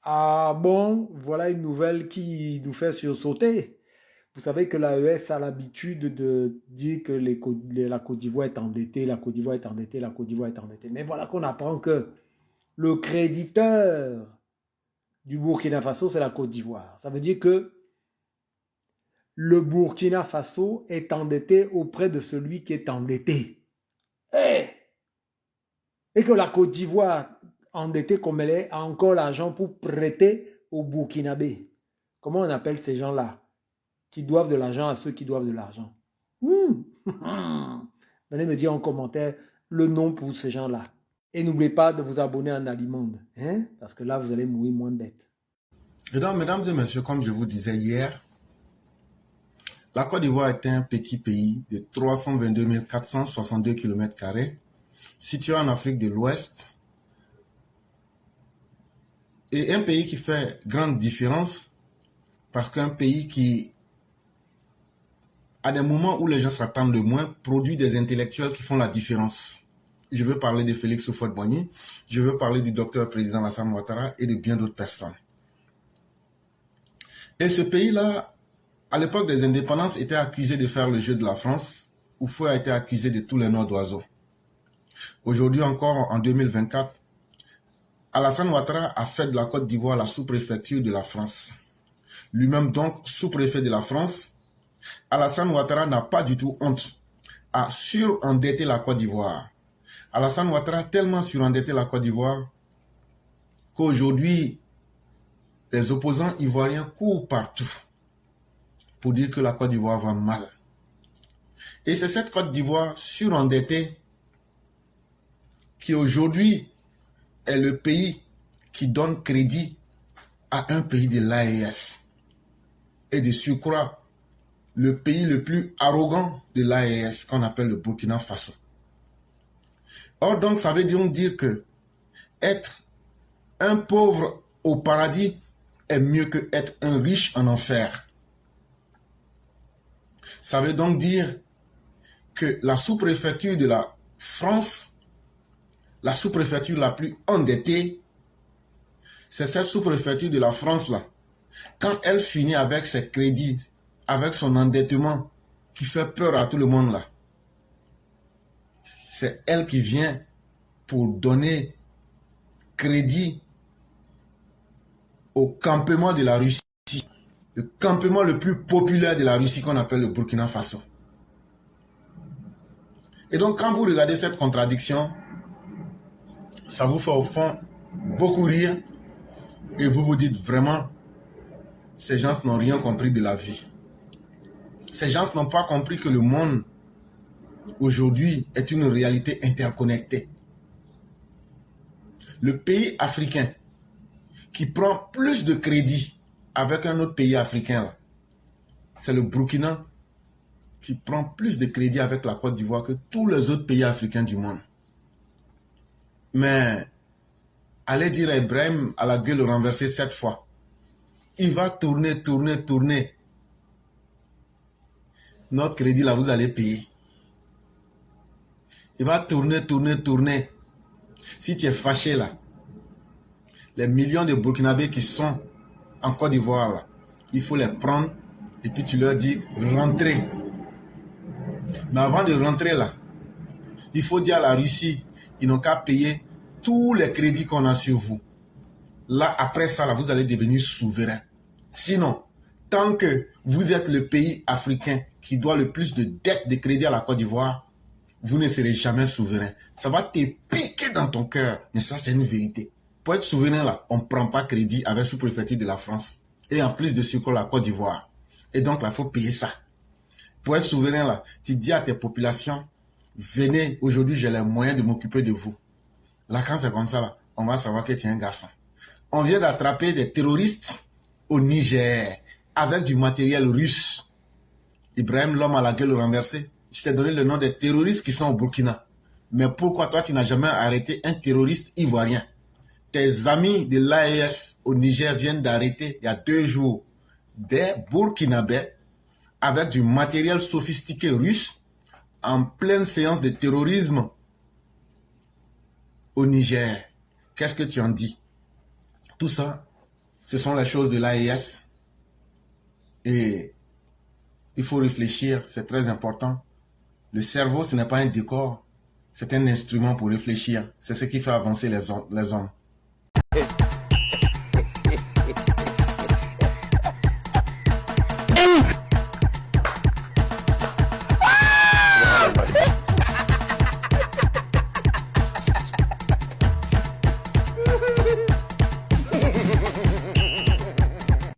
Ah bon, voilà une nouvelle qui nous fait sursauter. Vous savez que l'AES a l'habitude de dire que la Côte d'Ivoire est endettée, la Côte d'Ivoire est endettée, la Côte d'Ivoire est endettée. Mais voilà qu'on apprend que le créditeur du Burkina Faso, c'est la Côte d'Ivoire. Ça veut dire que le Burkina Faso est endetté auprès de celui qui est endetté. Hey! Et que la Côte d'Ivoire, endettée comme elle est, a encore l'argent pour prêter au Burkinabé. Comment on appelle ces gens-là qui doivent de l'argent à ceux qui doivent de l'argent? Mmh. Venez me dire en commentaire le nom pour ces gens-là. Et n'oubliez pas de vous abonner à Nalimonde, hein? Parce que là, vous allez mourir moins bête. Et donc, mesdames et messieurs, comme je vous disais hier, la Côte d'Ivoire est un petit pays de 322 462 km², situé en Afrique de l'Ouest, et un pays qui fait grande différence parce qu'un pays qui, à des moments où les gens s'attendent le moins, produit des intellectuels qui font la différence. Je veux parler de Félix Houphouët-Boigny, je veux parler du docteur président Alassane Ouattara et de bien d'autres personnes. Et ce pays-là, à l'époque des indépendances, était accusé de faire le jeu de la France. Houphouët a été accusé de tous les noms d'oiseaux. Aujourd'hui encore, en 2024, Alassane Ouattara a fait de la Côte d'Ivoire la sous-préfecture de la France. Lui-même donc sous-préfet de la France, Alassane Ouattara n'a pas du tout honte à surendetter la Côte d'Ivoire. Alassane Ouattara a tellement surendetté la Côte d'Ivoire qu'aujourd'hui, les opposants ivoiriens courent partout pour dire que la Côte d'Ivoire va mal. Et c'est cette Côte d'Ivoire surendettée qui aujourd'hui est le pays qui donne crédit à un pays de l'AES. Et de surcroît, le pays le plus arrogant de l'AES, qu'on appelle le Burkina Faso. Or donc, ça veut donc dire que être un pauvre au paradis est mieux que être un riche en enfer. Ça veut donc dire que la sous-préfecture de la France, la sous-préfecture la plus endettée, c'est cette sous-préfecture de la France-là. Quand elle finit avec ses crédits, avec son endettement qui fait peur à tout le monde là, c'est elle qui vient pour donner crédit au campement de la Russie, le campement le plus populaire de la Russie qu'on appelle le Burkina Faso. Et donc quand vous regardez cette contradiction, ça vous fait au fond beaucoup rire et vous vous dites vraiment, ces gens n'ont rien compris de la vie. Ces gens n'ont pas compris que le monde aujourd'hui est une réalité interconnectée. Le pays africain qui prend plus de crédit avec un autre pays africain, c'est le Burkina qui prend plus de crédit avec la Côte d'Ivoire que tous les autres pays africains du monde. Mais allez dire à Ibrahim à la gueule renversée 7 fois. Il va tourner, tourner, tourner. Notre crédit là, vous allez payer. Il va tourner, tourner, tourner. Si tu es fâché là, les millions de Burkinabés qui sont en Côte d'Ivoire là, il faut les prendre et puis tu leur dis rentrez. Mais avant de rentrer là, il faut dire à la Russie, ils n'ont qu'à payer tous les crédits qu'on a sur vous. Là, après ça, là, vous allez devenir souverain. Sinon, tant que vous êtes le pays africain qui doit le plus de dettes de crédit à la Côte d'Ivoire, vous ne serez jamais souverain. Ça va te piquer dans ton cœur. Mais ça, c'est une vérité. Pour être souverain, là, on ne prend pas crédit avec sous-préfecture de la France. Et en plus de sucre, la Côte d'Ivoire. Et donc, là, il faut payer ça. Pour être souverain, là, tu dis à tes populations, venez, aujourd'hui, j'ai les moyens de m'occuper de vous. Là, quand c'est comme ça, là, on va savoir que tu es un garçon. On vient d'attraper des terroristes au Niger avec du matériel russe. Ibrahim, l'homme à la gueule renversée, je t'ai donné le nom des terroristes qui sont au Burkina. Mais pourquoi toi, tu n'as jamais arrêté un terroriste ivoirien? Tes amis de l'AES au Niger viennent d'arrêter, il y a 2 jours, des Burkinabés avec du matériel sophistiqué russe en pleine séance de terrorisme au Niger. Qu'est-ce que tu en dis? Tout ça, Ce sont les choses de l'AES. Et il faut réfléchir, c'est très important. Le cerveau, ce n'est pas un décor, c'est un instrument pour réfléchir. C'est ce qui fait avancer les hommes.